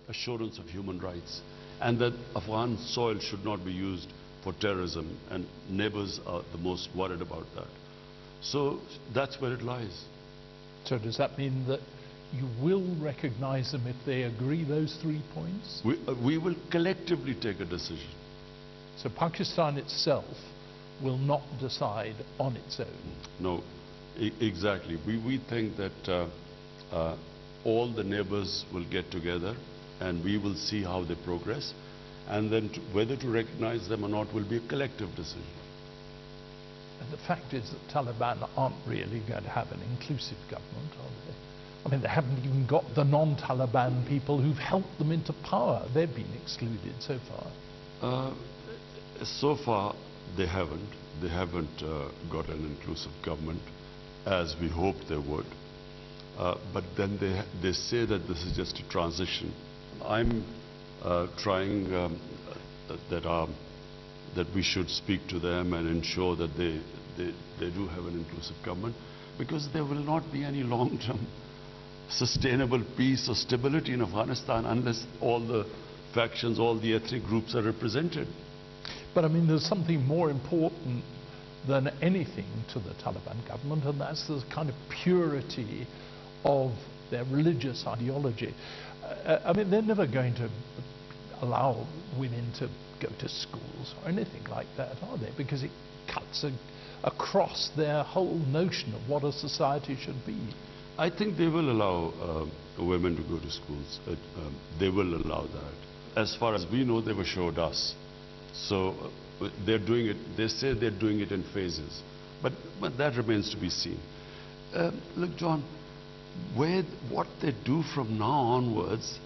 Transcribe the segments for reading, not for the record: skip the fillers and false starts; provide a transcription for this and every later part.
assurance of human rights, and that Afghan soil should not be used for terrorism, and neighbors are the most worried about that. So that's where it lies. So does that mean that you will recognize them if they agree those 3 points? We will collectively take a decision. So Pakistan itself will not decide on its own? No, exactly. We think that all the neighbors will get together and we will see how they progress, and then whether to recognize them or not will be a collective decision. And the fact is that Taliban aren't really going to have an inclusive government, are they? I mean, they haven't even got the non-Taliban people who've helped them into power. They've been excluded so far. So far, they haven't. They haven't got an inclusive government, as we hoped they would. But then they say that this is just a transition. I'm trying that we should speak to them and ensure that they do have an inclusive government, because there will not be any long-term sustainable peace or stability in Afghanistan unless all the factions, all the ethnic groups are represented. But I mean, there's something more important than anything to the Taliban government, and that's the kind of purity of their religious ideology. I mean, they're never going to allow women to go to schools or anything like that, are they? Because it cuts across their whole notion of what a society should be. I think they will allow women to go to schools. They will allow that. As far as we know, they were showed us. So they're doing it, they say they're doing it in phases. But that remains to be seen. Look, John, what they do from now onwards,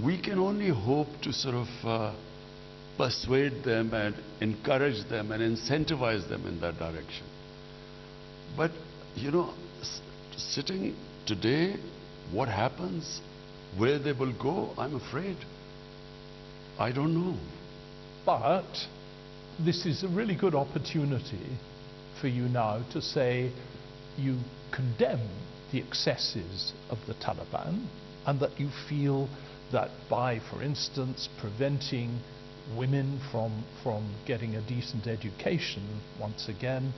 we can only hope to sort of persuade them and encourage them and incentivize them in that direction. But, you know, sitting today, what happens, where they will go, I'm afraid, I don't know. But this is a really good opportunity for you now to say you condemn the excesses of the Taliban, and that you feel that by, for instance, preventing women from getting a decent education once again,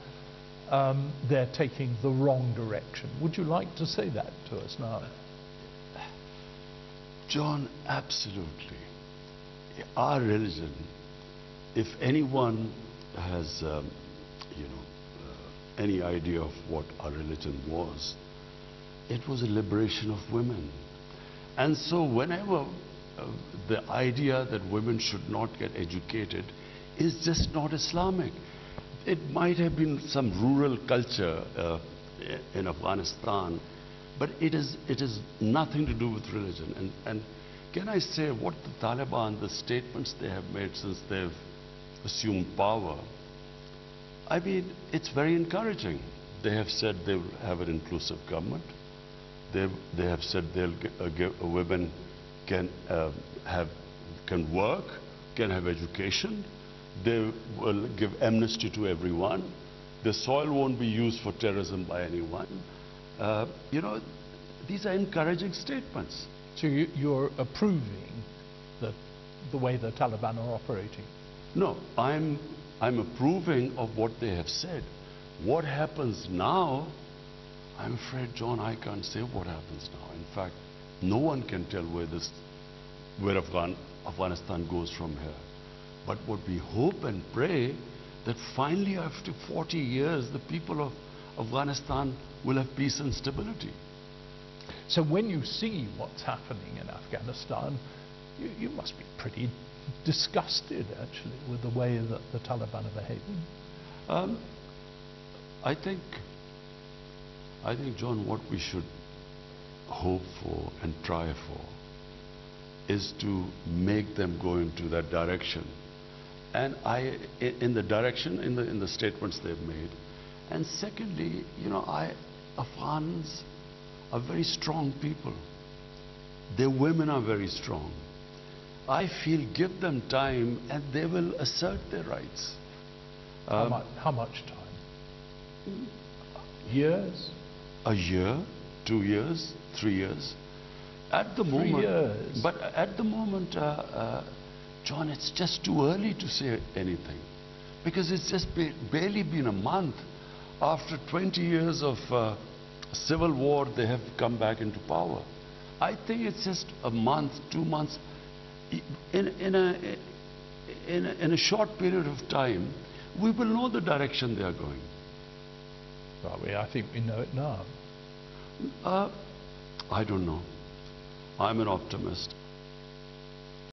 they're taking the wrong direction. Would you like to say that to us now? John, absolutely. Our religion, if anyone has, any idea of what our religion was, it was a liberation of women. And so whenever the idea that women should not get educated is just not Islamic. It might have been some rural culture in Afghanistan, but it is nothing to do with religion. And can I say what the Taliban, the statements they have made since they've assumed power, I mean, it's very encouraging. They have said they will have an inclusive government. They have said they'll women can work, can have education. They will give amnesty to everyone. The soil won't be used for terrorism by anyone. You know, these are encouraging statements. So you're approving the way the Taliban are operating? No, I'm approving of what they have said. What happens now, I'm afraid, John, I can't say what happens now. In fact, no one can tell where Afghanistan goes from here. But what we hope and pray, that finally after 40 years, the people of Afghanistan will have peace and stability. So when you see what's happening in Afghanistan, you must be pretty disgusted, actually, with the way that the Taliban are behaving. I think, John, what we should hope for and try for is to make them go into that direction. And in the statements they've made. And secondly, you know, Afghans are very strong people. Their women are very strong. I feel give them time and they will assert their rights. How much time? Years? A year, 2 years, 3 years. At the 3 moment, years. but at the moment, John, it's just too early to say anything, because it's just barely been a month. After 20 years of civil war, they have come back into power. I think it's just a month, 2 months. In a short period of time, we will know the direction they are going. Well, I think we know it now. I don't know. I'm an optimist.